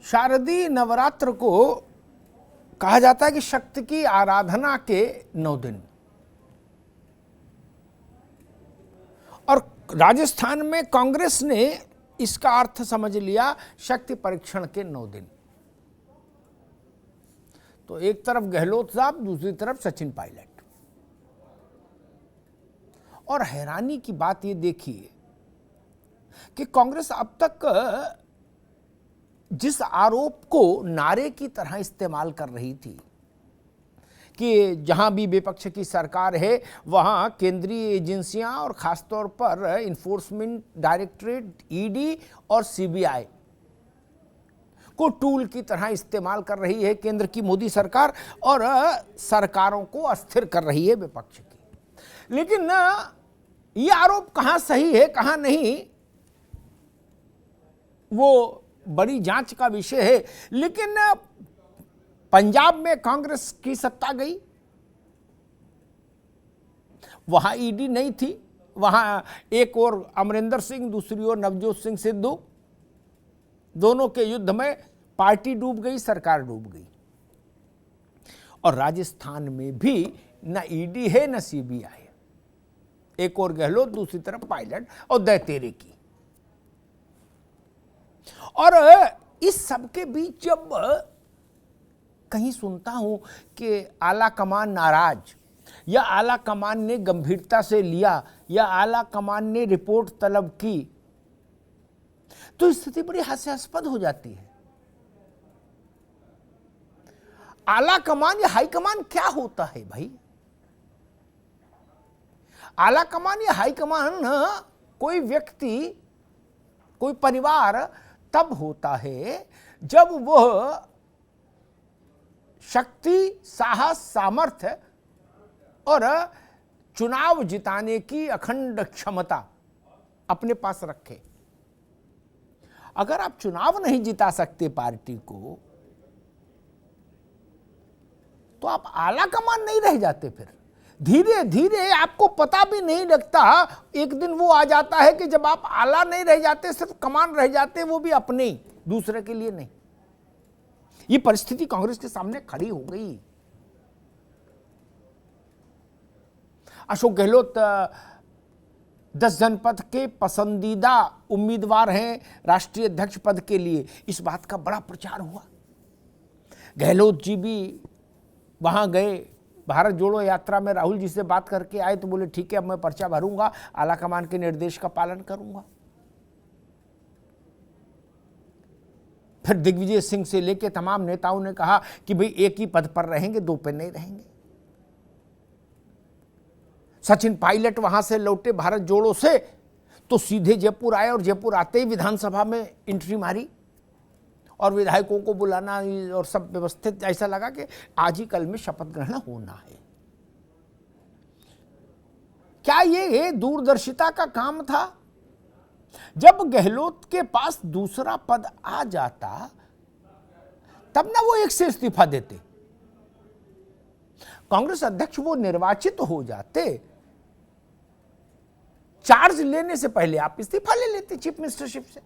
शारदीय नवरात्र को कहा जाता है कि शक्ति की आराधना के 9 दिन, और राजस्थान में कांग्रेस ने इसका अर्थ समझ लिया शक्ति परीक्षण के 9 दिन। तो एक तरफ गहलोत साहब, दूसरी तरफ सचिन पायलट। और हैरानी की बात ये देखिए कि कांग्रेस अब तक जिस आरोप को नारे की तरह इस्तेमाल कर रही थी कि जहां भी विपक्ष की सरकार है वहां केंद्रीय एजेंसियां और खासतौर पर इन्फोर्समेंट डायरेक्टरेट, ईडी और सीबीआई को टूल की तरह इस्तेमाल कर रही है केंद्र की मोदी सरकार, और सरकारों को अस्थिर कर रही है विपक्ष की। लेकिन ये आरोप कहां सही है कहां नहीं, वो बड़ी जांच का विषय है। लेकिन पंजाब में कांग्रेस की सत्ता गई, वहां ईडी नहीं थी, वहां एक और अमरिंदर सिंह, दूसरी ओर नवजोत सिंह सिद्धू, दोनों के युद्ध में पार्टी डूब गई, सरकार डूब गई। और राजस्थान में भी न ईडी है न सीबीआई है, एक और गहलोत, दूसरी तरफ पायलट और दैतेरे की। और इस सब के बीच जब कहीं सुनता हूं कि आला कमान नाराज, या आला कमान ने गंभीरता से लिया, या आला कमान ने रिपोर्ट तलब की, तो स्थिति बड़ी हास्यास्पद हो जाती है। आला कमान या हाई कमान क्या होता है भाई? आला कमान या हाई कमान कोई व्यक्ति, कोई परिवार तब होता है जब वह शक्ति, साहस, सामर्थ्य और चुनाव जिताने की अखंड क्षमता अपने पास रखे। अगर आप चुनाव नहीं जिता सकते पार्टी को, तो आप आला कमान नहीं रह जाते। फिर धीरे धीरे आपको पता भी नहीं लगता, एक दिन वो आ जाता है कि जब आप आला नहीं रह जाते, सिर्फ कमान रह जाते, वो भी अपने ही, दूसरे के लिए नहीं। ये परिस्थिति कांग्रेस के सामने खड़ी हो गई। अशोक गहलोत 10 जनपद के पसंदीदा उम्मीदवार हैं राष्ट्रीय अध्यक्ष पद के लिए, इस बात का बड़ा प्रचार हुआ। गहलोत जी भी वहां गए, भारत जोड़ो यात्रा में राहुल जी से बात करके आए, तो बोले ठीक है अब मैं पर्चा भरूंगा, आला कमान के निर्देश का पालन करूंगा। फिर दिग्विजय सिंह से लेकर तमाम नेताओं ने कहा कि भाई एक ही पद पर रहेंगे, 2 पे नहीं रहेंगे। सचिन पायलट वहां से लौटे भारत जोड़ो से, तो सीधे जयपुर आए, और जयपुर आते ही विधानसभा में एंट्री मारी और विधायकों को बुलाना और सब व्यवस्थित। ऐसा लगा कि आज ही कल में शपथ ग्रहण होना है। क्या ये दूरदर्शिता का काम था? जब गहलोत के पास दूसरा पद आ जाता, तब ना वो एक से इस्तीफा देते, कांग्रेस अध्यक्ष वो निर्वाचित हो जाते, चार्ज लेने से पहले आप इस्तीफा ले लेते चीफ मिनिस्टरशिप से।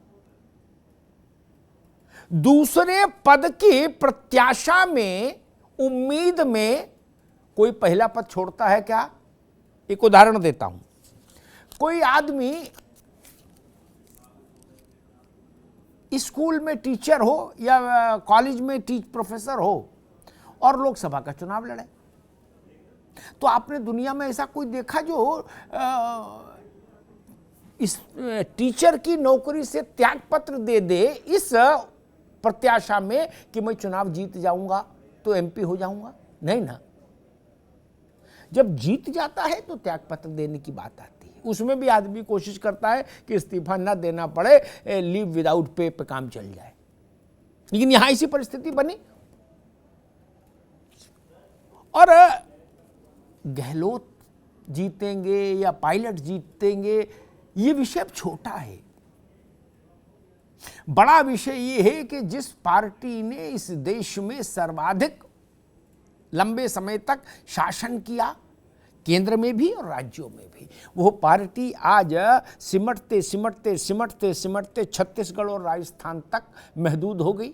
दूसरे पद की प्रत्याशा में, उम्मीद में कोई पहला पद छोड़ता है क्या? एक उदाहरण देता हूं। कोई आदमी स्कूल में टीचर हो या कॉलेज में प्रोफेसर हो और लोकसभा का चुनाव लड़े, तो आपने दुनिया में ऐसा कोई देखा जो इस टीचर की नौकरी से त्यागपत्र दे दे इस प्रत्याशा में कि मैं चुनाव जीत जाऊंगा तो एमपी हो जाऊंगा? नहीं ना। जब जीत जाता है तो त्यागपत्र देने की बात आती है। उसमें भी आदमी कोशिश करता है कि इस्तीफा ना देना पड़े, लीव विदाउट पे काम चल जाए। लेकिन यहां ऐसी परिस्थिति बनी, और गहलोत जीतेंगे या पायलट जीतेंगे ये विषय अब छोटा है। बड़ा विषय ये है कि जिस पार्टी ने इस देश में सर्वाधिक लंबे समय तक शासन किया, केंद्र में भी और राज्यों में भी, वो पार्टी आज सिमटते सिमटते सिमटते सिमटते छत्तीसगढ़ और राजस्थान तक महदूद हो गई।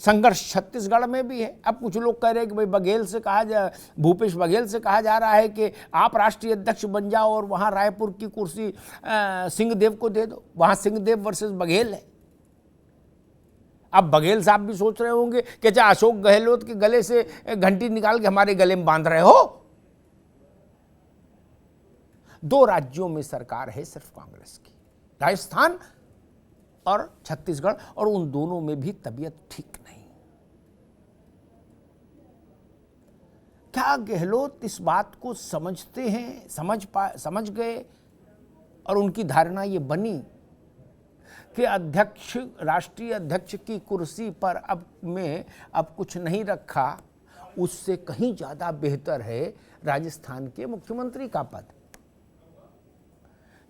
संघर्ष छत्तीसगढ़ में भी है। अब कुछ लोग कह रहे हैं कि भाई बघेल से भूपेश बघेल से कहा जा रहा है कि आप राष्ट्रीय अध्यक्ष बन जाओ और वहां रायपुर की कुर्सी सिंहदेव को दे दो। वहां सिंहदेव वर्सेस बघेल है। अब बघेल साहब भी सोच रहे होंगे कि क्या अशोक गहलोत के गले से घंटी निकाल के हमारे गले में बांध रहे हो। 2 राज्यों में सरकार है सिर्फ कांग्रेस की, राजस्थान और छत्तीसगढ़, और उन दोनों में भी तबीयत ठीक नहीं। क्या गहलोत इस बात को समझते हैं, समझ गए और उनकी धारणा ये बनी कि राष्ट्रीय अध्यक्ष की कुर्सी पर अब कुछ नहीं रखा, उससे कहीं ज्यादा बेहतर है राजस्थान के मुख्यमंत्री का पद।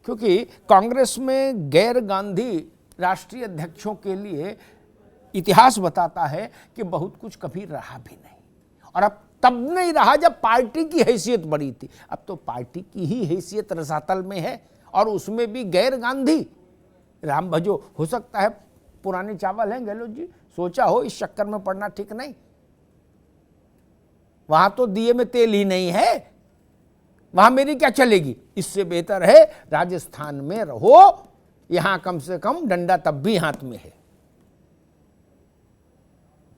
क्योंकि कांग्रेस में गैर गांधी राष्ट्रीय अध्यक्षों के लिए इतिहास बताता है कि बहुत कुछ कभी रहा भी नहीं, और अब तब नहीं रहा जब पार्टी की हैसियत बड़ी थी। अब तो पार्टी की ही हैसियत रसातल में है, और उसमें भी गैर गांधी राम भजो। हो सकता है पुराने चावल हैं गहलोत जी, सोचा हो इस चक्कर में पड़ना ठीक नहीं। वहां तो दिए में तेल ही नहीं है, वहां मेरी क्या चलेगी। इससे बेहतर है राजस्थान में रहो, यहां कम से कम डंडा तब भी हाथ में है।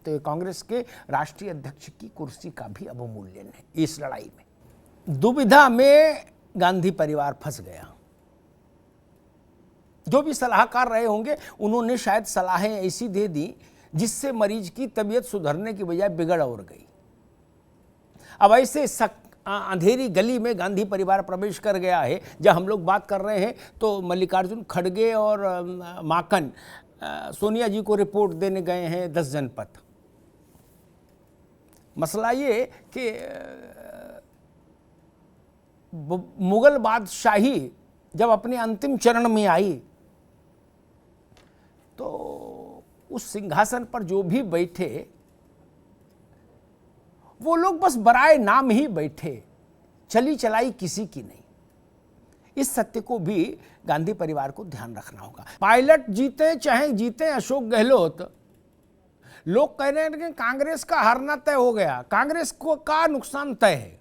तो कांग्रेस के राष्ट्रीय अध्यक्ष की कुर्सी का भी अवमूल्यन है इस लड़ाई में। दुविधा में गांधी परिवार फंस गया। जो भी सलाहकार रहे होंगे उन्होंने शायद सलाहें ऐसी दे दी जिससे मरीज की तबीयत सुधरने की बजाय बिगड़ और गई। अब ऐसे अंधेरी गली में गांधी परिवार प्रवेश कर गया है। जब हम लोग बात कर रहे हैं तो मल्लिकार्जुन खड़गे और माकन सोनिया जी को रिपोर्ट देने गए हैं 10 जनपद। मसला ये कि मुगल बादशाही जब अपने अंतिम चरण में आई तो उस सिंहासन पर जो भी बैठे वो लोग बस बराए नाम ही बैठे, चली चलाई किसी की नहीं। इस सत्य को भी गांधी परिवार को ध्यान रखना होगा। पायलट जीते चाहे जीते अशोक गहलोत, लोग कह रहे हैं कि कांग्रेस का हारना तय हो गया, कांग्रेस को का नुकसान तय है,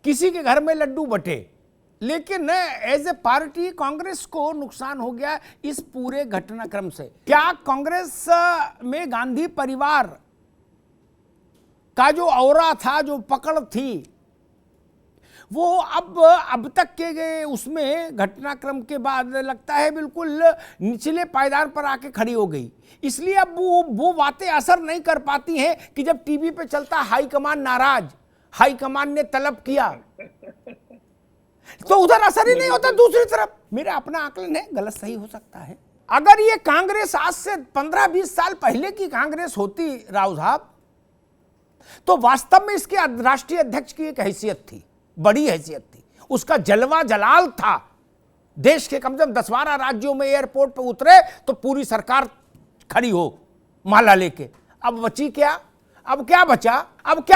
किसी के घर में लड्डू बटे। लेकिन एज ए पार्टी कांग्रेस को नुकसान हो गया इस पूरे घटनाक्रम से। क्या कांग्रेस में गांधी परिवार का जो औरा था, जो पकड़ थी, वो अब तक के गए उसमें घटनाक्रम के बाद लगता है बिल्कुल निचले पायदान पर आके खड़ी हो गई। इसलिए अब वो बातें असर नहीं कर पाती हैं कि जब टीवी पे चलता हाईकमान नाराज, हाईकमान ने तलब किया, तो उधर असर ही नहीं होता। दूसरी तरफ मेरा अपना आकलन है, गलत सही हो सकता है। अगर ये कांग्रेस आज से 15-20 साल पहले की कांग्रेस होती राव साहब, तो वास्तव में इसके राष्ट्रीय अध्यक्ष की एक हैसियत थी, बड़ी हैसियत थी, उसका जलवा जलाल था। देश के कम से कम 10-12 राज्यों में एयरपोर्ट पर उतरे तो पूरी सरकार खड़ी हो माला लेके। अब बची क्या? अब क्या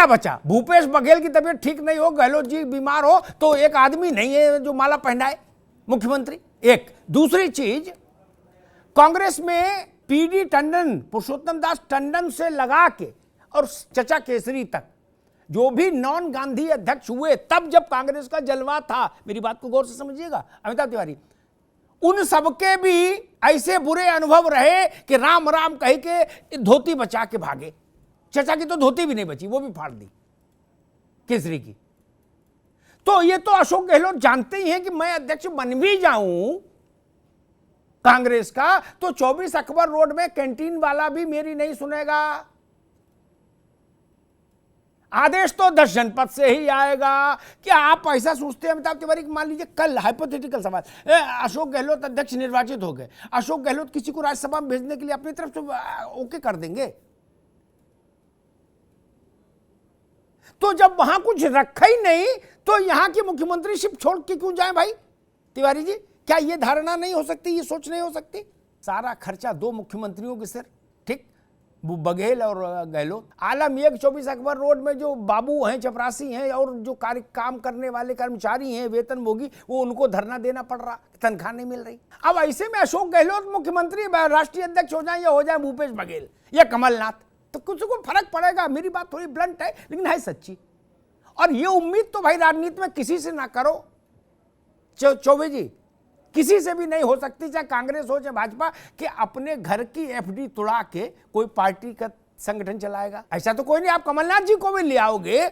बचा? भूपेश बघेल की तबीयत ठीक नहीं हो, गहलोत जी बीमार हो, तो एक आदमी नहीं है जो माला पहनाए मुख्यमंत्री। एक दूसरी चीज, कांग्रेस में पीडी टंडन, पुरुषोत्तम दास टंडन से लगा के और चचा केसरी तक जो भी नॉन गांधी अध्यक्ष हुए, तब जब कांग्रेस का जलवा था, मेरी बात को गौर से समझिएगा अमिताभ तिवारी, उन सबके भी ऐसे बुरे अनुभव रहे कि राम राम कह के धोती बचा के भागे। चचा की तो धोती भी नहीं बची, वो भी फाड़ दी केसरी की। तो ये तो अशोक गहलोत जानते ही हैं कि मैं अध्यक्ष बन भी जाऊं कांग्रेस का तो 24 अकबर रोड में कैंटीन वाला भी मेरी नहीं सुनेगा। आदेश तो 10 जनपद से ही आएगा। क्या आप ऐसा सोचते हैं अमिताभ तिवारी? मान लीजिए कल हाइपोथेटिकल सवाल, अशोक गहलोत अध्यक्ष निर्वाचित हो गए, अशोक गहलोत किसी को राज्यसभा में भेजने के लिए अपनी तरफ से ओके कर देंगे, तो जब वहां कुछ रखा ही नहीं तो यहां की मुख्यमंत्रीशिप छोड़ के क्यों जाए भाई तिवारी जी? क्या यह धारणा नहीं हो सकती, ये सोच नहीं हो सकती? सारा खर्चा 2 मुख्यमंत्रियों के सिर, ठीक, वो बघेल और गहलोत। आलम यह 24 अकबर रोड में जो बाबू हैं, चपरासी हैं और जो काम करने वाले कर्मचारी हैं, वेतनभोगी, वो उनको धरना देना पड़ रहा, तनख्वाह नहीं मिल रही। अब ऐसे में अशोक गहलोत मुख्यमंत्री राष्ट्रीय अध्यक्ष हो जाए या हो जाए भूपेश बघेल या कमलनाथ, तो कुछ को फर्क पड़ेगा। मेरी बात थोड़ी ब्लंट है लेकिन है सच्ची। और ये उम्मीद तो भाई राजनीति में किसी से ना करो चौबे जी, किसी से भी नहीं हो सकती, चाहे कांग्रेस हो चाहे भाजपा, कि अपने घर की एफडी तोड़ा के कोई पार्टी का संगठन चलाएगा। ऐसा तो कोई नहीं। आप कमलनाथ जी को भी ले आओगे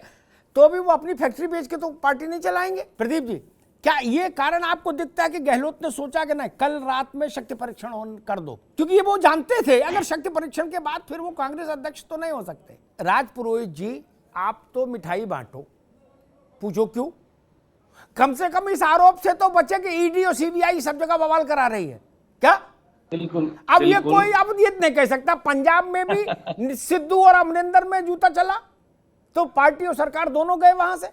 तो भी वो अपनी फैक्ट्री बेच के तो पार्टी नहीं चलाएंगे। प्रदीप जी, क्या ये कारण आपको दिखता है कि गहलोत ने सोचा कि नहीं कल रात में शक्ति परीक्षण कर दो, क्योंकि ये वो जानते थे अगर शक्ति परीक्षण के बाद फिर वो कांग्रेस अध्यक्ष तो नहीं हो सकते। राज पुरोहित जी, आप तो मिठाई बांटो, पूछो क्यों? कम से कम इस आरोप से तो बचे कि ईडी और सीबीआई सब जगह बवाल करा रही है क्या? बिल्कुल। अब ये कोई अब ये नहीं कह सकता। पंजाब में भी सिद्धू और अमरिंदर में जूता चला तो पार्टी और सरकार दोनों गए वहां से।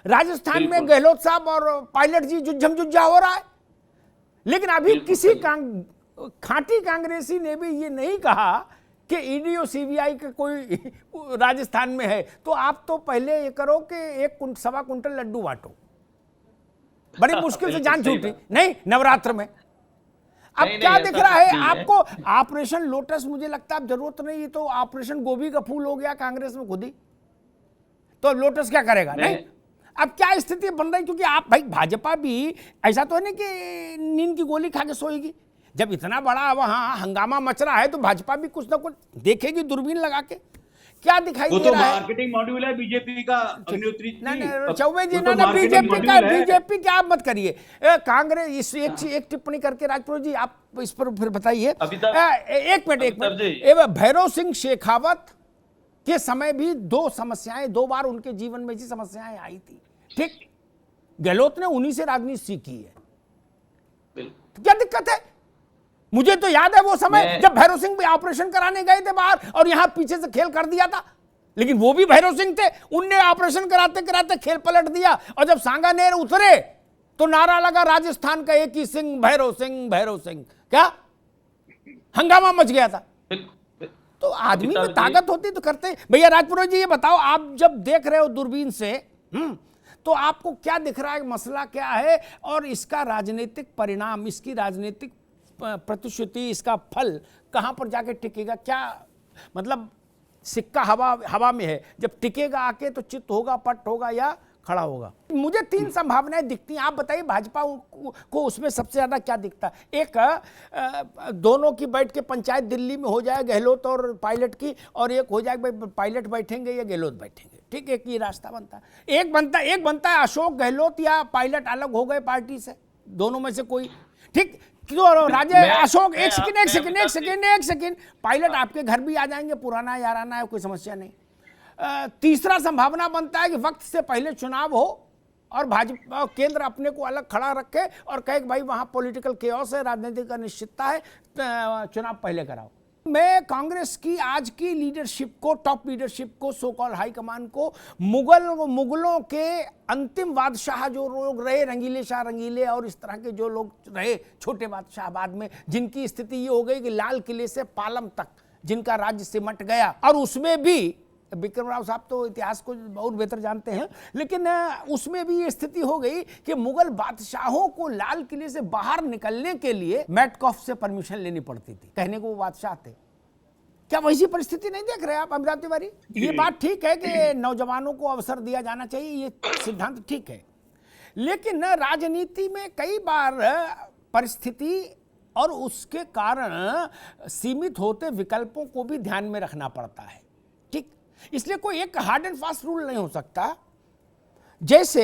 राजस्थान में गहलोत साहब और पायलट जी जुज्जम जुज्जा हो रहा है। लेकिन अभी किसी खांटी कांग्रेसी ने भी ये नहीं कहा कि ईडी और सीबीआई का कोई राजस्थान में है। तो आप तो पहले ये करो कि 1.25 कुंटल लड्डू बांटो। बड़ी मुश्किल से जान छूटी नहीं नवरात्र में। अब क्या दिख रहा है आपको? ऑपरेशन लोटस मुझे लगता है अब जरूरत नहीं, तो ऑपरेशन गोभी का फूल हो गया कांग्रेस में खुद ही। तो लोटस क्या करेगा? नहीं। अब क्या स्थिति बन रही, क्योंकि आप भाई भाजपा भी ऐसा तो है नहीं कि नींद की गोली खा के सोएगी। जब इतना बड़ा वहां हंगामा मच रहा है तो भाजपा भी कुछ ना कुछ देखेगी दूरबीन लगा के। क्या दिखाई दे रहा है? मार्केटिंग मॉड्यूल है बीजेपी का। अग्निहोत्री चौबे जी ना बीजेपी क्या आप मत करिए। कांग्रेस एक टिप्पणी करके राजपुर जी आप इस पर फिर बताइए। एक मिनट। भैरव सिंह शेखावत के समय भी दो बार उनके जीवन में ऐसी समस्याएं आई थी। ठीक, गहलोत ने उन्हीं से राजनीति सीखी है। क्या दिक्कत है? मुझे तो याद है वो समय जब भैरव सिंह भी ऑपरेशन कराने गए थे बाहर और यहां पीछे से खेल कर दिया था, लेकिन वो भी भैरव सिंह थे। उनने ऑपरेशन कराते कराते खेल पलट दिया और जब सांगानेर उतरे तो नारा लगा राजस्थान का एक ही सिंह भैरव सिंह, भैरव सिंह। क्या हंगामा मच गया था। तो आदमी में ताकत होती तो करते। भैया राजपुरोहित जी ये बताओ, आप जब देख रहे हो दूरबीन से तो आपको क्या दिख रहा है, मसला क्या है और इसका राजनीतिक परिणाम, इसकी राजनीतिक प्रतिश्रुति, इसका फल कहां पर जाके टिकेगा? क्या मतलब सिक्का हवा में है, जब टिकेगा आके तो चित होगा, पट होगा या खड़ा होगा? मुझे 3 संभावनाएं दिखती हैं। आप बताइए भाजपा को उसमें सबसे ज्यादा क्या दिखता है? एक दोनों की बैठ के पंचायत दिल्ली में हो जाए, गहलोत और पायलट की, और एक हो जाए भाई पायलट बैठेंगे या गहलोत बैठेंगे। ठीक, एक ये रास्ता बनता है। एक बनता है अशोक गहलोत या पायलट अलग हो गए पार्टी से, दोनों में से कोई। ठीक, क्यों राजे अशोक एक सेकंड पायलट आपके घर भी आ जाएंगे, पुराना याराना है, कोई समस्या नहीं। तीसरा संभावना बनता है कि वक्त से पहले चुनाव हो और भाजपा केंद्र अपने को अलग खड़ा रखे और कहे कि भाई वहां पॉलिटिकल केओस है, राजनीतिक अनिश्चितता है, चुनाव पहले कराओ। मैं कांग्रेस की आज की लीडरशिप को, टॉप लीडरशिप को, सो कॉल हाईकमान को, मुगलों के अंतिम बादशाह जो लोग रहे, रंगीले शाह रंगीले और इस तरह के जो लोग रहे छोटे बादशाह बाद में, जिनकी स्थिति ये हो गई कि लाल किले से पालम तक जिनका राज्य सिमट गया, और उसमें भी विक्रम राव साहब तो इतिहास को बहुत बेहतर जानते हैं, लेकिन उसमें भी ये स्थिति हो गई कि मुगल बादशाहों को लाल किले से बाहर निकलने के लिए मेटकॉफ से परमिशन लेनी पड़ती थी, कहने को वो बादशाह थे। क्या वैसी परिस्थिति नहीं देख रहे आप अमिताभ तिवारी? ये बात ठीक है कि नौजवानों को अवसर दिया जाना चाहिए, ये सिद्धांत ठीक है, लेकिन राजनीति में कई बार परिस्थिति और उसके कारण सीमित होते विकल्पों को भी ध्यान में रखना पड़ता है। ठीक, इसलिए कोई एक हार्ड एंड फास्ट रूल नहीं हो सकता। जैसे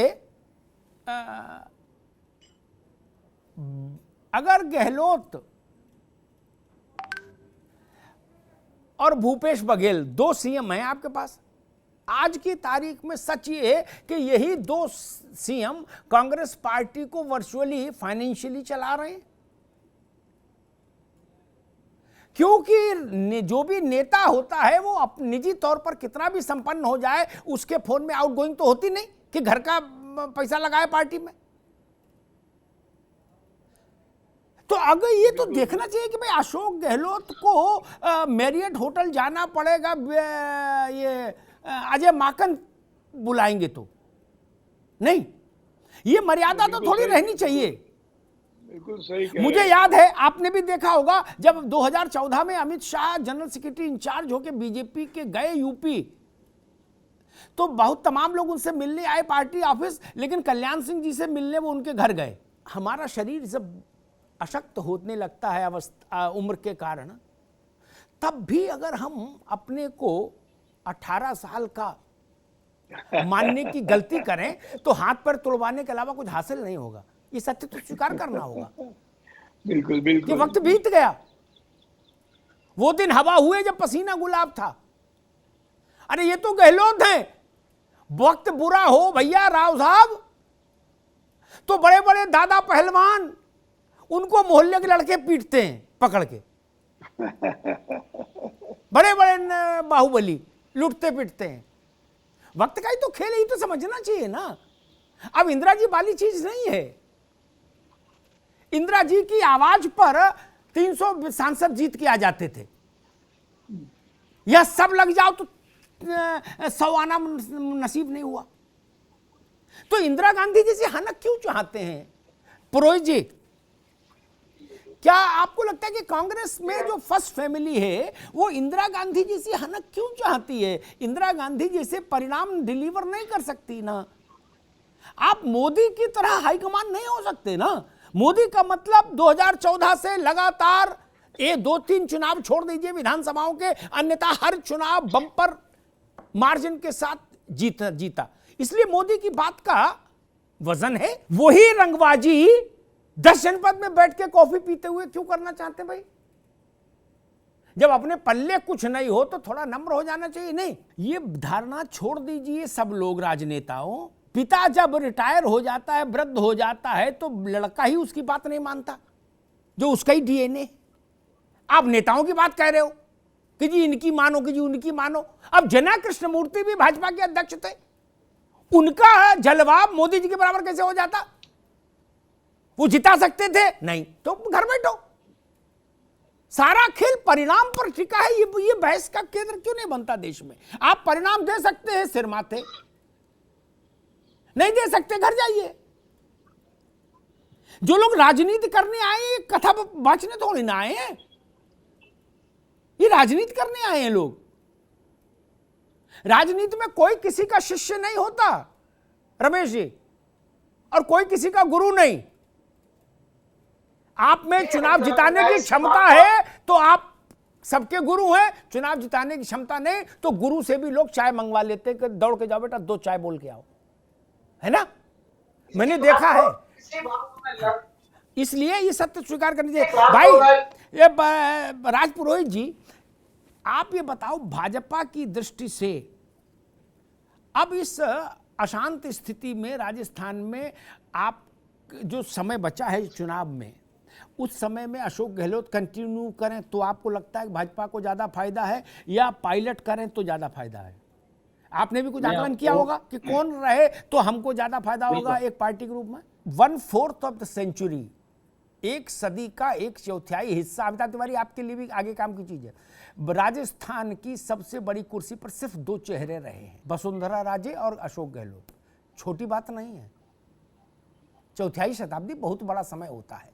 अगर गहलोत और भूपेश बघेल 2 सीएम हैं आपके पास, आज की तारीख में सच ये है कि यही 2 सीएम कांग्रेस पार्टी को वर्चुअली फाइनेंशियली चला रहे हैं, क्योंकि जो भी नेता होता है वो निजी तौर पर कितना भी संपन्न हो जाए, उसके फोन में आउटगोइंग तो होती नहीं कि घर का पैसा लगाए पार्टी में। तो अगर ये तो देखना चाहिए कि भाई अशोक गहलोत को मैरियट होटल जाना पड़ेगा, ये अजय माकन बुलाएंगे तो नहीं, ये मर्यादा तो थोड़ी रहनी चाहिए। बिल्कुल सही कह मुझे याद है, आपने भी देखा होगा, जब 2014 में Amit Shah general secretary incharge होके बीजेपी के गए यूपी, तो बहुत तमाम लोग उनसे मिलने आए पार्टी ऑफिस, लेकिन कल्याण सिंह जी से मिलने वो उनके घर गए। हमारा शरीर जब अशक्त होने लगता है अवस्था उम्र के कारण, तब भी अगर हम अपने को 18 साल का मानने की गलती करें तो हाथ पर तुड़वाने के अलावा कुछ हासिल नहीं होगा। ये सत्य तो स्वीकार करना होगा। बिल्कुल ये बिल्कुल वक्त बीत गया, वो दिन हवा हुए जब पसीना गुलाब था। अरे ये तो गहलोत हैं, वक्त बुरा हो भैया राव साहब तो बड़े बड़े दादा पहलवान उनको मोहल्ले के लड़के पीटते हैं पकड़ के, बड़े बड़े बाहुबली लुटते पीटते हैं। वक्त का ही तो खेल, ही तो समझना चाहिए ना। अब इंदिरा जी वाली चीज नहीं है। इंदिरा जी की आवाज पर 300 सांसद जीत के आ जाते थे, यह सब लग जाओ तो 100 आना नसीब नहीं हुआ। तो इंदिरा गांधी जी से हनक क्यों चाहते हैं पुरोहित जी? क्या आपको लगता है कि कांग्रेस में जो फर्स्ट फैमिली है वो इंदिरा गांधी जी से हनक क्यों चाहती है? इंदिरा गांधी जैसे परिणाम डिलीवर नहीं कर सकती ना। आप मोदी की तरह हाईकमान नहीं हो सकते ना। मोदी का मतलब 2014 से लगातार 2-3 चुनाव छोड़ दीजिए विधानसभाओं के, अन्यथा हर चुनाव बम्पर मार्जिन के साथ जीता। इसलिए मोदी की बात का वजन है। वही रंगबाजी 10 जनपद में बैठ के कॉफी पीते हुए क्यों करना चाहते भाई? जब अपने पल्ले कुछ नहीं हो तो थोड़ा नम्र हो जाना चाहिए। नहीं, ये धारणा छोड़ दीजिए सब लोग। राजनेताओं, पिता जब रिटायर हो जाता है, वृद्ध हो जाता है, तो लड़का ही उसकी बात नहीं मानता जो उसका ही डीएनए। आप नेताओं की बात कह रहे हो कि जी इनकी मानो, कि जी उनकी मानो। अब जना कृष्णमूर्ति भी भाजपा के अध्यक्ष थे, उनका जलवाब मोदी जी के बराबर कैसे हो जाता? वो जिता सकते थे? नहीं, तो घर बैठो। सारा खेल परिणाम पर टिका है। ये बहस का केंद्र क्यों नहीं बनता देश में? आप परिणाम दे सकते हैं सिर माथे, नहीं दे सकते घर जाइए। जो लोग राजनीति करने आए, कथा बांचने थोड़ी ना आए हैं, ये राजनीति करने आए हैं लोग। राजनीति में कोई किसी का शिष्य नहीं होता रमेश जी, और कोई किसी का गुरु नहीं। आप में चुनाव जिताने की क्षमता है तो आप सबके गुरु हैं, चुनाव जिताने की क्षमता नहीं तो गुरु से भी लोग चाय मंगवा लेते कि दौड़ के जाओ बेटा 2 चाय बोल के आओ, है ना? मैंने देखा है। इसलिए ये सत्य स्वीकार करनी चाहिए भाई। ये राज पुरोहित जी, आप ये बताओ, भाजपा की दृष्टि से अब इस अशांत स्थिति में राजस्थान में आप जो समय बचा है चुनाव में, उस समय में अशोक गहलोत कंटिन्यू करें तो आपको लगता है कि भाजपा को ज्यादा फायदा है, या पायलट करें तो ज्यादा फायदा है? आपने भी कुछ आकलन किया होगा कि कौन रहे तो हमको ज्यादा फायदा होगा एक पार्टी के रूप में। 1/4 ऑफ द सेंचुरी, 1 सदी का 1/4 हिस्सा। अमिताभ तिवारी, आपके लिए भी आगे काम की चीज है। राजस्थान की सबसे बड़ी कुर्सी पर सिर्फ 2 चेहरे रहे हैं, वसुंधरा राजे और अशोक गहलोत। छोटी बात नहीं है। 1/4 शताब्दी बहुत बड़ा समय होता है।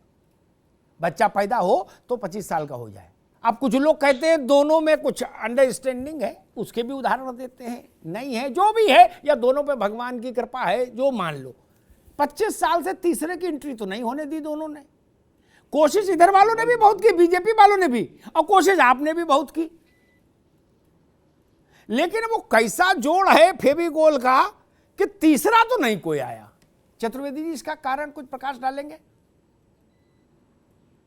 बच्चा पैदा हो तो 25 साल का हो जाए। अब कुछ लोग कहते हैं दोनों में कुछ अंडरस्टैंडिंग है, उसके भी उदाहरण देते हैं। नहीं है, जो भी है, या दोनों पे भगवान की कृपा है, जो मान लो। 25 साल से तीसरे की एंट्री तो नहीं होने दी दोनों ने। कोशिश इधर वालों ने भी बहुत की, बीजेपी वालों ने भी, और कोशिश आपने भी बहुत की, लेकिन वो कैसा जोड़ है फेविकोल का कि तीसरा तो नहीं कोई आया। चतुर्वेदी जी, इसका कारण कुछ प्रकाश डालेंगे?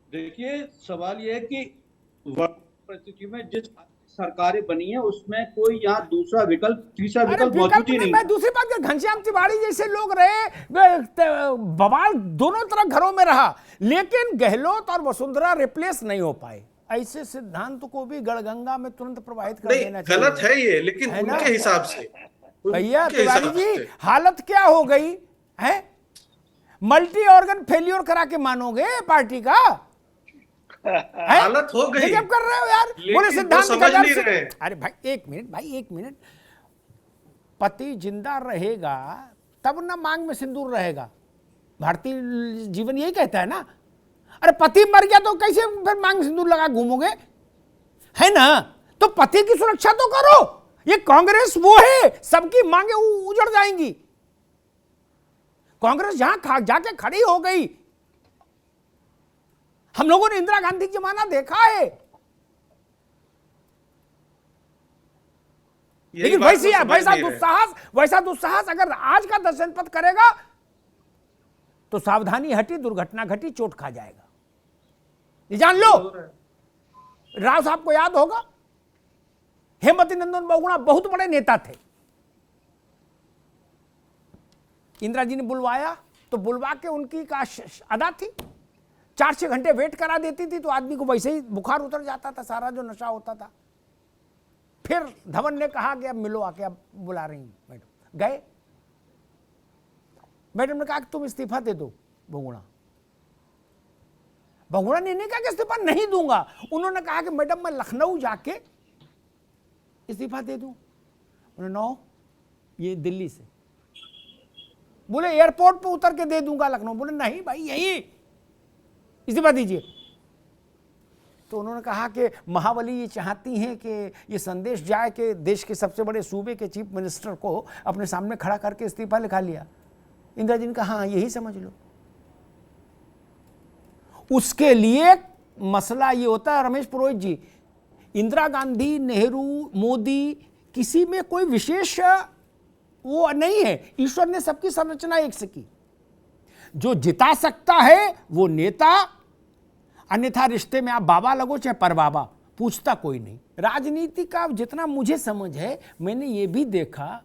देखिए, सवाल यह है कि परिस्थिति में जिस सरकारें बनी है उसमें कोई यहाँ दूसरा विकल्प, तीसरा विकल्प मौजूद ही नहीं। मैं दूसरी बात कर, घनश्याम तिवारी जैसे लोग रहे, बवाल दोनों तरफ घरों में रहा, लेकिन गहलोत और वसुंधरा रिप्लेस नहीं हो पाए। ऐसे सिद्धांत को भी गढ़गंगा में तुरंत प्रवाहित कर देना चाहिए। गलत है ये, लेकिन उनके हिसाब से। भैया तिवारी जी, हालत क्या हो गई है? मल्टी ऑर्गन फेल्योर करा के मानोगे पार्टी का? है? हालत हो गई। ये क्या कर रहे हो यार? लेकिन बोले वो सिद्धांत समझ कदर नहीं से। रहे। अरे भाई एक मिनट, पति जिंदा रहेगा तब ना मांग में सिंदूर रहेगा। भारतीय जीवन यही कहता है ना। अरे पति मर गया तो कैसे फिर मांग में सिंदूर लगा घूमोगे, है ना? तो पति की सुरक्षा तो करो। ये कांग्रेस वो है, सबकी मांगे उजड़ जाएंगी। कांग्रेस जहां जाके खड़ी हो गई, हम लोगों ने इंदिरा गांधी जमाना देखा है, लेकिन वैसा दुस्साहस अगर आज का 10 जनपद करेगा तो सावधानी हटी, दुर्घटना घटी, चोट खा जाएगा। ये जान लो। राव साहब को याद होगा, हेमवती नंदन बहुगुणा बहुत बड़े नेता थे। इंदिरा जी ने बुलवाया तो बुलवा के उनकी का अदा थी, 4-6 घंटे वेट करा देती थी तो आदमी को वैसे ही बुखार उतर जाता था, सारा जो नशा होता था। फिर धवन ने कहा कि अब मिलो आके, अब बुला रही हूं मैडम। गए, मैडम ने कहा कि तुम इस्तीफा दे दो। बहुगुणा ने नहीं कहा कि इस्तीफा नहीं दूंगा, उन्होंने कहा कि मैडम मैं लखनऊ जाके इस्तीफा दे दूं। उन्होंने नो, ये दिल्ली से। बोले एयरपोर्ट पे उतर के दे दूंगा लखनऊ। बोले नहीं भाई, यही इस्तीफा दीजिए। तो उन्होंने कहा कि महाबली ये चाहती हैं कि ये संदेश जाए कि देश के सबसे बड़े सूबे के चीफ मिनिस्टर को अपने सामने खड़ा करके इस्तीफा लिखा लिया। इंदिरा जी ने कहा हाँ यही समझ लो। उसके लिए मसला ये होता है, रमेश पुरोहित जी, इंदिरा गांधी, नेहरू, मोदी, किसी में कोई विशेष वो नहीं है। ईश्वर ने सबकी संरचना एक से की। जो जिता सकता है वो नेता, अन्यथा रिश्ते में आप बाबा लगो चाहे परबाबा, पूछता कोई नहीं। राजनीति का जितना मुझे समझ है, मैंने ये भी देखा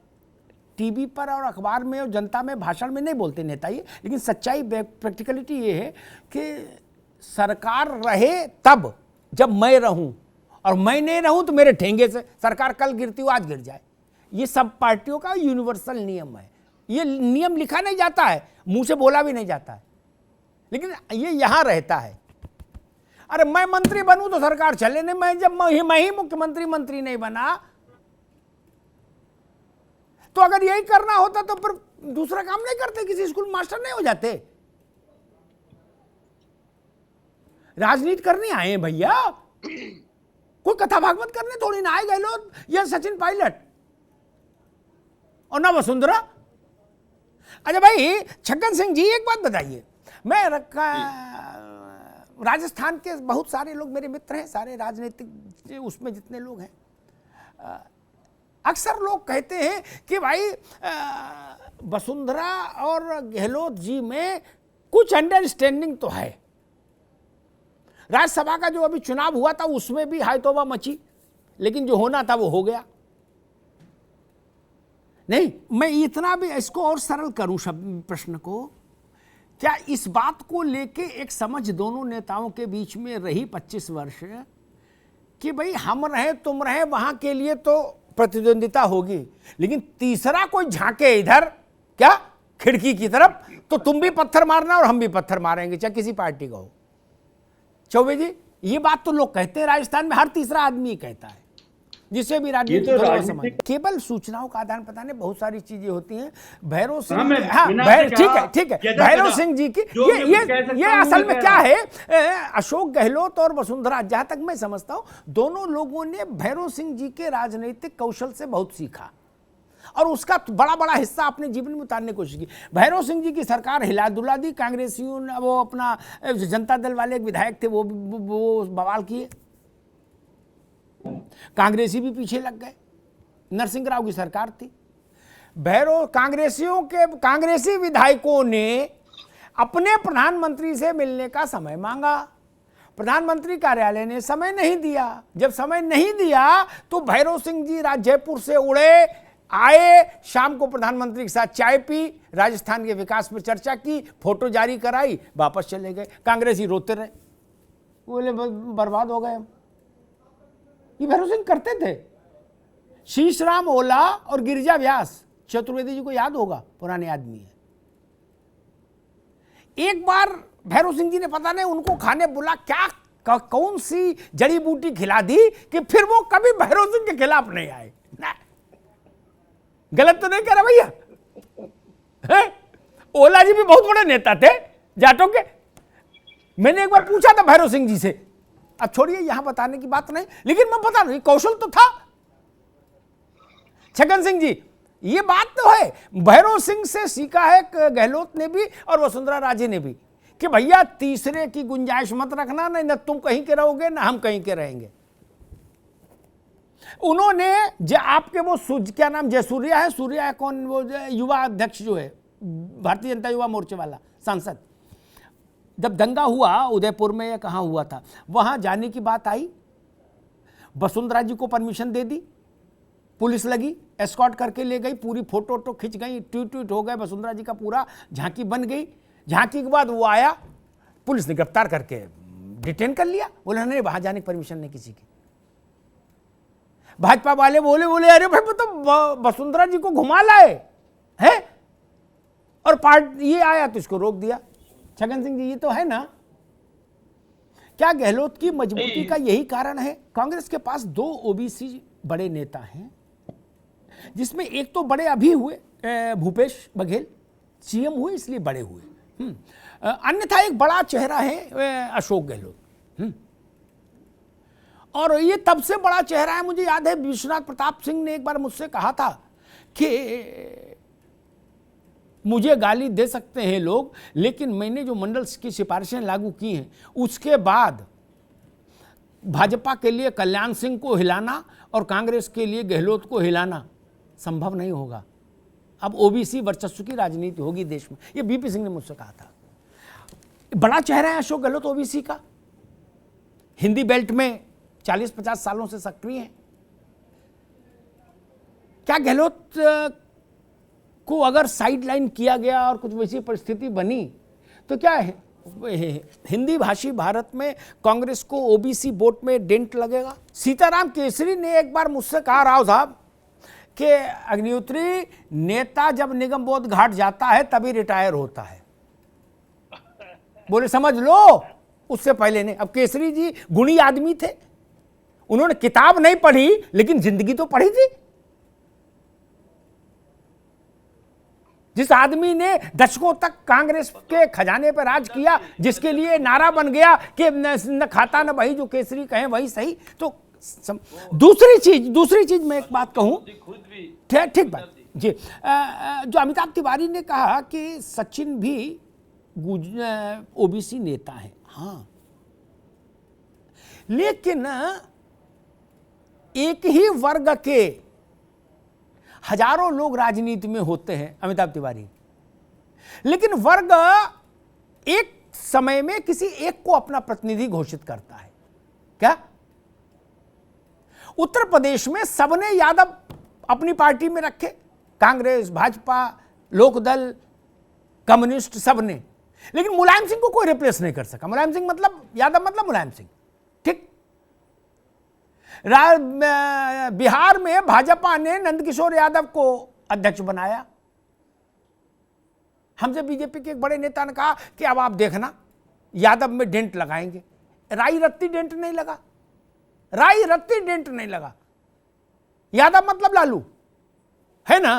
टीवी पर और अखबार में और जनता में भाषण में नहीं बोलते नेता ये, लेकिन सच्चाई प्रैक्टिकलिटी ये है कि सरकार रहे तब जब मैं रहूं, और मैं नहीं रहूं तो मेरे ठेंगे से सरकार कल गिरती हो आज गिर जाए। ये सब पार्टियों का यूनिवर्सल नियम है। ये नियम लिखा नहीं जाता है, मुंह से बोला भी नहीं जाता है, लेकिन ये यहां रहता है। अरे मैं मंत्री बनूं तो सरकार चले नहीं, मैं जब मैं ही मुख्यमंत्री मंत्री नहीं बना, तो अगर यही करना होता तो फिर दूसरा काम नहीं करते, किसी स्कूल मास्टर नहीं हो जाते। राजनीति करने आए हैं भैया, कोई कथा भागवत करने थोड़ी ना आए गए लोग, या सचिन पायलट और ना वसुंधरा। अच्छा भाई छगन सिंह जी, एक बात बताइए, मैं राजस्थान के बहुत सारे लोग मेरे मित्र हैं, सारे राजनीतिक उसमें जितने लोग हैं, अक्सर लोग कहते हैं कि भाई वसुंधरा और गहलोत जी में कुछ अंडरस्टैंडिंग तो है। राज्यसभा का जो अभी चुनाव हुआ था उसमें भी हाय तौबा मची, लेकिन जो होना था वो हो गया। नहीं, मैं इतना भी इसको और सरल करूं प्रश्न को, क्या इस बात को लेके एक समझ दोनों नेताओं के बीच में रही 25 वर्ष कि भाई हम रहे तुम रहे, वहां के लिए तो प्रतिद्वंदिता होगी, लेकिन तीसरा कोई झांके इधर क्या खिड़की की तरफ तो तुम भी पत्थर मारना और हम भी पत्थर मारेंगे, चाहे किसी पार्टी का हो। चौबे जी, ये बात तो लोग कहते हैं, राजस्थान में हर तीसरा आदमी कहता है, जिसे भी राजनीति केवल सूचनाओं का आदान प्रदान है, बहुत सारी चीजें होती हैं। भैरव सिंह, ठीक है, भैरव सिंह जी की ये असल में क्या है, अशोक गहलोत और वसुंधरा, जहां तक मैं समझता हूं दोनों लोगों ने भैरव सिंह जी के राजनीतिक कौशल से बहुत सीखा और उसका बड़ा बड़ा हिस्सा अपने जीवन में उतारने की कोशिश की। भैरव सिंह जी की सरकार हिला दुला दी, कांग्रेसियों ने, वो अपना जनता दल वाले एक विधायक थे वो बवाल किए, कांग्रेसी भी पीछे लग गए। नरसिंह राव की सरकार थी, भैरव कांग्रेसियों के कांग्रेसी विधायकों ने अपने प्रधानमंत्री से मिलने का समय मांगा, प्रधानमंत्री कार्यालय ने समय नहीं दिया। जब समय नहीं दिया तो भैरव सिंह जी जयपुर से उड़े, आए, शाम को प्रधानमंत्री के साथ चाय पी, राजस्थान के विकास पर चर्चा की, फोटो जारी कराई, वापस चले गए। कांग्रेसी रोते रहे, बोले बर्बाद हो गए हम। ये भैरव सिंह करते थे। शीशराम ओला और गिरिजा व्यास, चतुर्वेदी जी को याद होगा, पुराने आदमी है। एक बार भैरव सिंह जी ने पता नहीं उनको खाने बुला, क्या कौन सी जड़ी बूटी खिला दी कि फिर वो कभी भैरव सिंह के खिलाफ नहीं आए? ना, गलत तो नहीं कह रहा भैया? ओला जी भी बहुत बड़े नेता थे जाटों के। मैंने एक बार पूछा था भैरव सिंह जी से, अब छोड़िए यहां बताने की बात नहीं, लेकिन मैं बता रहा हूं कौशल तो था। छगन सिंह जी, ये बात तो है, भैरव सिंह से सीखा है गहलोत ने भी और वसुंधरा राजे ने भी कि भैया तीसरे की गुंजाइश मत रखना, नहीं ना तुम कहीं के रहोगे ना हम कहीं के रहेंगे। उन्होंने आपके वो क्या नाम जयसूर्या है, सूर्या है कौन, वो युवा अध्यक्ष जो है भारतीय जनता युवा मोर्चे वाला सांसद, जब दंगा हुआ उदयपुर में या कहां हुआ था, वहां जाने की बात आई, वसुंधरा जी को परमिशन दे दी, पुलिस लगी, एस्कॉर्ट करके ले गई, पूरी फोटो वोटो खिंच गई, ट्वीट हो गए, वसुंधरा जी का पूरा झांकी बन गई। झांकी के बाद वो आया, पुलिस ने गिरफ्तार करके डिटेन कर लिया, बोले नहीं वहां जाने की परमिशन नहीं किसी की। भाजपा वाले बोले अरे भाई वो तो वसुंधरा जी को घुमा लाए हैं और ये आया तो इसको रोक दिया। छगन सिंह जी, ये तो है ना, क्या गहलोत की मजबूती का यही कारण है? कांग्रेस के पास 2 ओबीसी बड़े नेता हैं, जिसमें एक तो बड़े अभी हुए भूपेश बघेल, सीएम हुए इसलिए बड़े हुए, अन्यथा एक बड़ा चेहरा है अशोक गहलोत, और ये तब से बड़ा चेहरा है। मुझे याद है विश्वनाथ प्रताप सिंह ने एक बार मुझसे कहा था कि मुझे गाली दे सकते हैं लोग, लेकिन मैंने जो मंडल की सिफारिशें लागू की हैं उसके बाद भाजपा के लिए कल्याण सिंह को हिलाना और कांग्रेस के लिए गहलोत को हिलाना संभव नहीं होगा। अब ओबीसी वर्चस्व की राजनीति होगी देश में, ये बीपी सिंह ने मुझसे कहा था। बड़ा चेहरा है अशोक गहलोत ओबीसी का, हिंदी बेल्ट में 40-50 सालों से सक्रिय है। क्या गहलोत को अगर साइडलाइन किया गया और कुछ वैसी परिस्थिति बनी तो क्या है हिंदी भाषी भारत में कांग्रेस को ओबीसी वोट में डेंट लगेगा? सीताराम केसरी ने एक बार मुझसे कहा, राव साहब कि अग्निहोत्री नेता जब निगम बोध घाट जाता है तभी रिटायर होता है। बोले समझ लो, उससे पहले नहीं। अब केसरी जी गुणी आदमी थे, उन्होंने किताब नहीं पढ़ी लेकिन जिंदगी तो पढ़ी थी। जिस आदमी ने दशकों तक कांग्रेस के खजाने पर राज किया, जिसके लिए नारा बन गया कि न खाता न बही, जो केसरी कहें वही सही। तो दूसरी चीज मैं एक बात कहूं, ठीक बात जी, जो अमिताभ तिवारी ने कहा कि सचिन भी ओबीसी नेता है, हाँ, लेकिन एक ही वर्ग के हजारों लोग राजनीति में होते हैं अमिताभ तिवारी, लेकिन वर्ग एक समय में किसी एक को अपना प्रतिनिधि घोषित करता है। क्या उत्तर प्रदेश में सबने यादव अपनी पार्टी में रखे, कांग्रेस, भाजपा, लोकदल, कम्युनिस्ट, सबने, लेकिन मुलायम सिंह को कोई रिप्लेस नहीं कर सका। मुलायम सिंह मतलब यादव, मतलब मुलायम सिंह, ठीक। बिहार में भाजपा ने नंदकिशोर यादव को अध्यक्ष बनाया। हमसे बीजेपी के एक बड़े नेता ने कहा कि अब आप देखना यादव में डेंट लगाएंगे। राई रत्ती डेंट नहीं लगा, राई रत्ती डेंट नहीं लगा। यादव मतलब लालू है ना।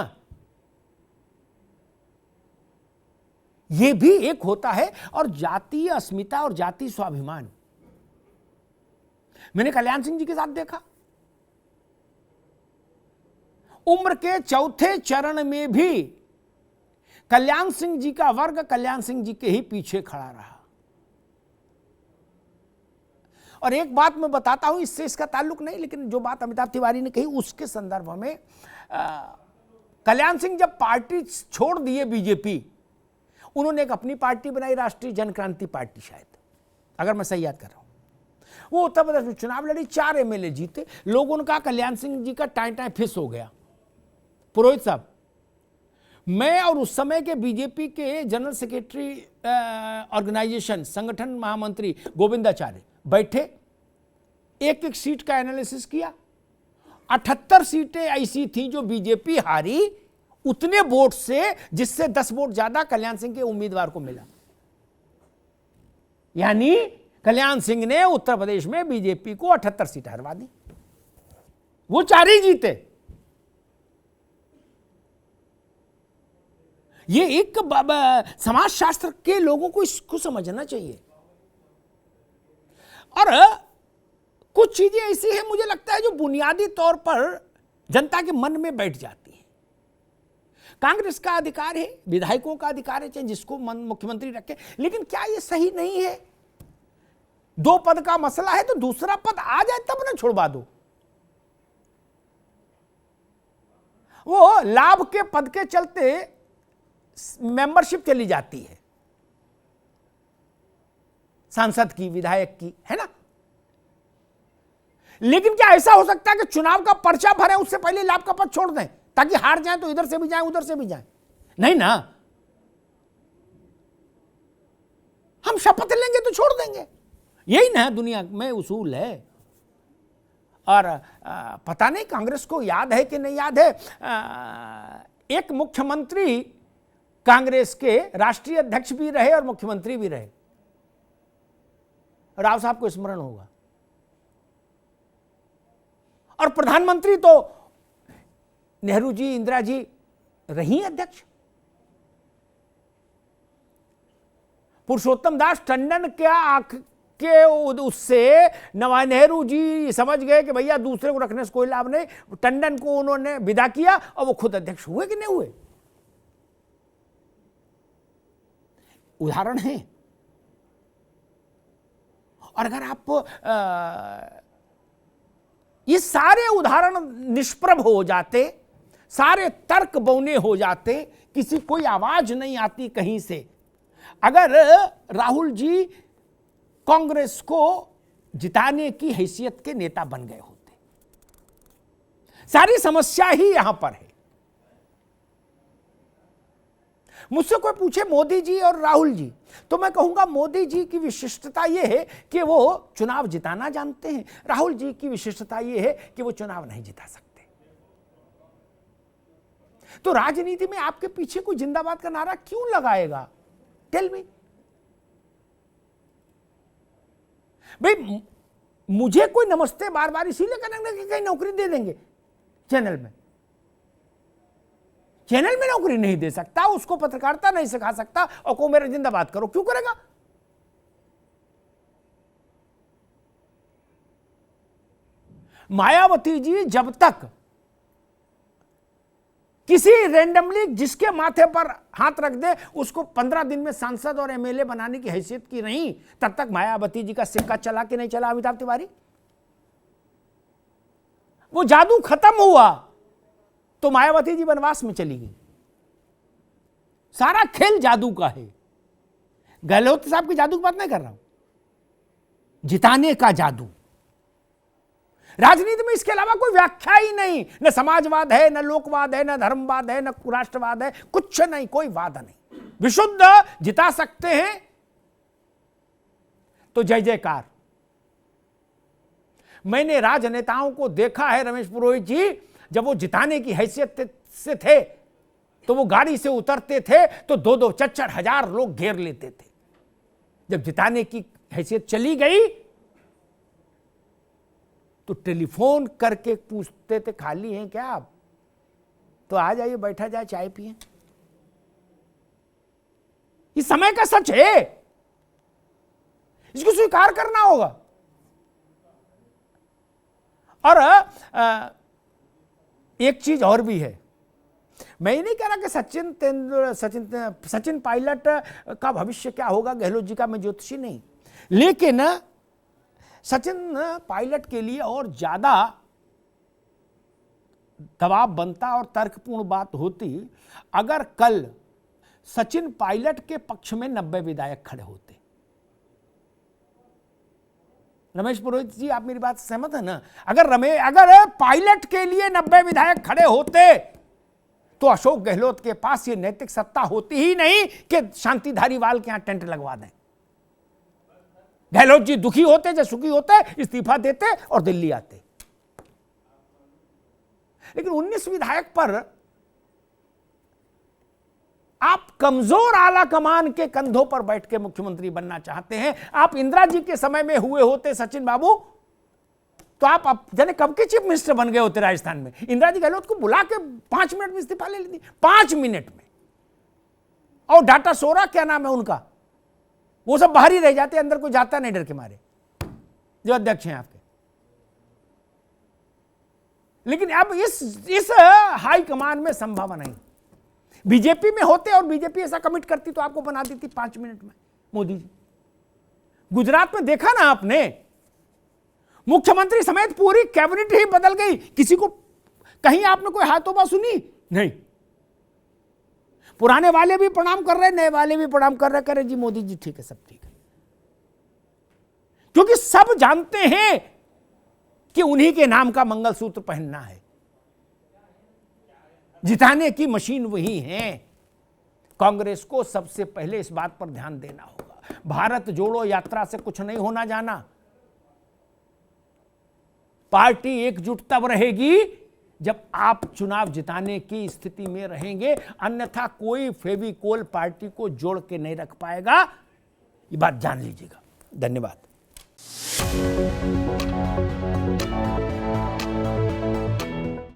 यह भी एक होता है, और जातीय अस्मिता और जातीय स्वाभिमान मैंने कल्याण सिंह जी के साथ देखा। उम्र के चौथे चरण में भी कल्याण सिंह जी का वर्ग कल्याण सिंह जी के ही पीछे खड़ा रहा। और एक बात मैं बताता हूं, इससे इसका ताल्लुक नहीं, लेकिन जो बात अमिताभ तिवारी ने कही उसके संदर्भ में, कल्याण सिंह जब पार्टी छोड़ दिए बीजेपी, उन्होंने एक अपनी पार्टी बनाई, राष्ट्रीय जनक्रांति पार्टी, शायद अगर मैं सही याद कर रहा हूं। वो उत्तर प्रदेश में चुनाव लड़ी, 4 एमएलए जीते। लोगों ने कहा कल्याण सिंह जी का टाइम फिस हो गया। पुरोहित साहब, मैं और उस समय के बीजेपी के जनरल सेक्रेटरी ऑर्गेनाइजेशन, संगठन महामंत्री गोविंदाचार्य बैठे, एक एक सीट का एनालिसिस किया। 78 सीटें ऐसी थी जो बीजेपी हारी, उतने वोट से जिससे 10 वोट ज्यादा कल्याण सिंह के उम्मीदवार को मिला। यानी कल्याण सिंह ने उत्तर प्रदेश में बीजेपी को 78 सीटें हरवा दी, वो 4 ही जीते। ये एक समाजशास्त्र के लोगों को इसको समझना चाहिए। और कुछ चीजें ऐसी हैं मुझे लगता है जो बुनियादी तौर पर जनता के मन में बैठ जाती है। कांग्रेस का अधिकार है, विधायकों का अधिकार है, चाहे जिसको मुख्यमंत्री रखे, लेकिन क्या ये सही नहीं है? 2 पद का मसला है तो दूसरा पद आ जाए तब ना छुड़वा दो। वो लाभ के पद के चलते मेंबरशिप चली जाती है सांसद की, विधायक की, है ना। लेकिन क्या ऐसा हो सकता है कि चुनाव का पर्चा भरे उससे पहले लाभ का पद छोड़ दें ताकि हार जाए तो इधर से भी जाए उधर से भी जाए? नहीं ना, हम शपथ लेंगे तो छोड़ देंगे। यही ना दुनिया में उसूल है। और पता नहीं कांग्रेस को याद है कि नहीं याद है, एक मुख्यमंत्री कांग्रेस के राष्ट्रीय अध्यक्ष भी रहे और मुख्यमंत्री भी रहे, राव साहब को स्मरण होगा। और प्रधानमंत्री तो नेहरू जी, इंदिरा जी रही अध्यक्ष। पुरुषोत्तम दास टंडन के उससे नवा नेहरू जी समझ गए कि भैया दूसरे को रखने से कोई लाभ नहीं, टंडन को उन्होंने विदा किया और वो खुद अध्यक्ष हुए कि नहीं हुए? उदाहरण है। और अगर आप ये सारे उदाहरण निष्प्रभ हो जाते, सारे तर्क बौने हो जाते, किसी कोई आवाज नहीं आती कहीं से, अगर राहुल जी कांग्रेस को जिताने की हैसियत के नेता बन गए होते। सारी समस्या ही यहां पर है। मुझसे कोई पूछे मोदी जी और राहुल जी, तो मैं कहूंगा मोदी जी की विशिष्टता यह है कि वो चुनाव जिताना जानते हैं, राहुल जी की विशिष्टता यह है कि वो चुनाव नहीं जिता सकते। तो राजनीति में आपके पीछे कोई जिंदाबाद का नारा क्यों लगाएगा? Tell me. भाई मुझे कोई नमस्ते बार बार इसीलिए करेंगे कि कहीं नौकरी दे देंगे चैनल में। चैनल में नौकरी नहीं दे सकता, उसको पत्रकारिता नहीं सिखा सकता और को मेरा जिंदाबाद करो, क्यों करेगा? मायावती जी जब तक किसी रैंडमली जिसके माथे पर हाथ रख दे उसको 15 दिन में सांसद और एमएलए बनाने की हैसियत की नहीं, तब तक मायावती जी का सिक्का चला कि नहीं चला अमिताभ तिवारी? वो जादू खत्म हुआ तो मायावती जी वनवास में चली गई। सारा खेल जादू का है। गहलोत साहब की जादू की बात नहीं कर रहा हूं, जिताने का जादू। राजनीति में इसके अलावा कोई व्याख्या ही नहीं, न समाजवाद है, न लोकवाद है, न धर्मवाद है, न राष्ट्रवाद है, कुछ नहीं, कोई वाद नहीं। विशुद्ध जिता सकते हैं तो जय जयकार। मैंने राजनेताओं को देखा है, रमेश पुरोहित जी, जब वो जिताने की हैसियत से थे तो वो गाड़ी से उतरते थे तो 2-2, 4-4 हजार लोग घेर लेते थे। जब जिताने की हैसियत चली गई तो टेलीफोन करके पूछते थे खाली हैं क्या आप, तो आ जाइए, बैठा जाए, चाय पिए। ये समय का सच है, इसको स्वीकार करना होगा। और एक चीज और भी है, मैं ये नहीं कह रहा कि सचिन पायलट का भविष्य क्या होगा, गहलोत जी का, मैं ज्योतिषी नहीं, लेकिन सचिन पायलट के लिए और ज्यादा दबाव बनता और तर्कपूर्ण बात होती अगर कल सचिन पायलट के पक्ष में 90 विधायक खड़े होते। रमेश पुरोहित जी, आप मेरी बात से सहमत है ना? अगर पायलट के लिए 90 विधायक खड़े होते तो अशोक गहलोत के पास ये नैतिक सत्ता होती ही नहीं कि शांति धारीवाल के यहां टेंट लगवा दें। गहलोत जी दुखी होते या सुखी होते, इस्तीफा देते और दिल्ली आते। लेकिन 19 विधायक पर आप कमजोर आला कमान के कंधों पर बैठ के मुख्यमंत्री बनना चाहते हैं। आप इंदिरा जी के समय में हुए होते सचिन बाबू, तो आप जाने कब के चीफ मिनिस्टर बन गए होते राजस्थान में। इंदिरा जी गहलोत को बुला के 5 मिनट में इस्तीफा ले लेती, 5 मिनट में। और डाटा सोरा क्या नाम है उनका, वो सब बाहर ही रह जाते, अंदर कोई जाता नहीं डर के मारे, जो अध्यक्ष हैं आपके। लेकिन अब इस हाई कमान में संभव नहीं। बीजेपी में होते और बीजेपी ऐसा कमिट करती तो आपको बना देती 5 मिनट में मोदी जी। गुजरात में देखा ना आपने, मुख्यमंत्री समेत पूरी कैबिनेट ही बदल गई। किसी को कहीं आपने कोई हाथोबा सुनी नहीं। पुराने वाले भी प्रणाम कर रहे, नए वाले भी प्रणाम कर रहे, करे जी मोदी जी ठीक है, सब ठीक है। क्योंकि सब जानते हैं कि उन्हीं के नाम का मंगलसूत्र पहनना है। जिताने की मशीन वही है। कांग्रेस को सबसे पहले इस बात पर ध्यान देना होगा। भारत जोड़ो यात्रा से कुछ नहीं होना जाना। पार्टी एकजुट तब रहेगी जब आप चुनाव जिताने की स्थिति में रहेंगे, अन्यथा कोई फेविकोल पार्टी को जोड़ के नहीं रख पाएगा। ये बात जान लीजिएगा। धन्यवाद।